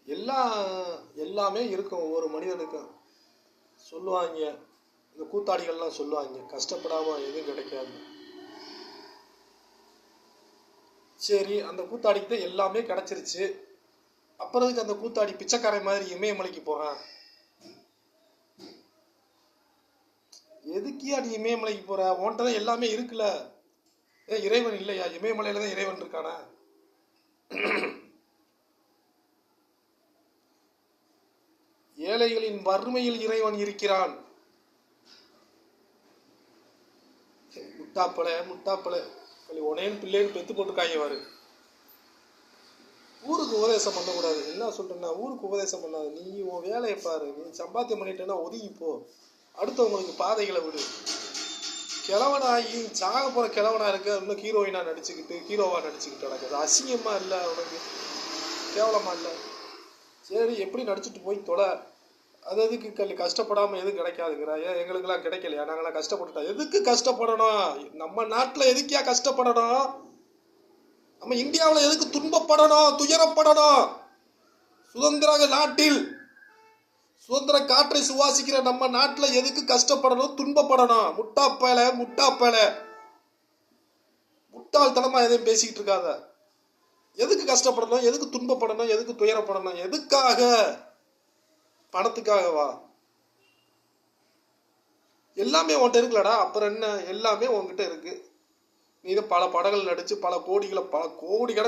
எல்லாமே இருக்கும் ஒவ்வொரு மனிதனுக்கும். சொல்லுவாங்க, இந்த கூத்தாடிகள்லாம் சொல்லுவாங்க, கஷ்டப்படாமல் எதுவும் கிடைக்காது. சரி, அந்த கூத்தாடிக்கிட்ட எல்லாமே கிடச்சிருச்சு, அப்புறத்துக்கு அந்த கூத்தாடி பிச்சைக்காரை மாதிரி இமயமலைக்கு போகிறான்? எதுக்கியா நீ இமயமலைக்கு போற? உன்கிட்ட தான் எல்லாமே இருக்குல்ல. இறைவன் இல்லையா? இமயமலையில தான் இறைவன் இருக்கானா? ஏழைகளின் வறுமையில் இறைவன் இருக்கிறான். முட்டாப்பள உனையன் பிள்ளைன்னு பெத்து போட்டுருக்காங்க வாரு. ஊருக்கு உபதேசம் பண்ணக்கூடாது. என்ன சொல்றேன்னா, ஊருக்கு உபதேசம் பண்ணாது. நீ உன் வேலையை பாரு. நீ சம்பாத்தியம் பண்ணிட்டேன்னா ஒதுங்கிப்போ, அடுத்தவங்களுக்கு பாதைகளை விடு. கிழவனாகி சாக போற கிழவனா இருக்க, இன்னும் ஹீரோவா நடிச்சுக்கிட்டு நடக்குது. அசிங்கமா இல்லை உனக்கு? கேவலமா இல்லை? சரி, எப்படி நடிச்சுட்டு போய் தொலை. அது எதுக்கு கஷ்டப்படாம எதுவும் கிடைக்காதுங்கிற? ஏன் எங்களுக்கெல்லாம் கிடைக்கலையா? நாங்களாம் கஷ்டப்பட்டுட்டோம். எதுக்கு கஷ்டப்படணும்? நம்ம நாட்டில் எதுக்கியா கஷ்டப்படணும்? நம்ம இந்தியாவில் எதுக்கு துன்பப்படணும், துயரப்படணும்? சுதந்திர நாட்டில் சுதந்திர காற்றை சுவாசிக்கிற நம்ம நாட்டில் எதுக்கு கஷ்டப்படணும், துன்பப்படணும்? முட்டாள்தனமா எதையும் பேசிக்கிட்டு இருக்காத. எதுக்கு கஷ்டப்படணும், எதுக்கு துன்பப்படணும், எதுக்கு துயரப்படணும்? எதுக்காக? பணத்துக்காகவா? எல்லாமே உன்கிட்ட இருக்குல்லடா, அப்புறம் என்ன? எல்லாமே உன்கிட்ட இருக்கு. நீ பல படங்கள் நடிச்சு பல கோடி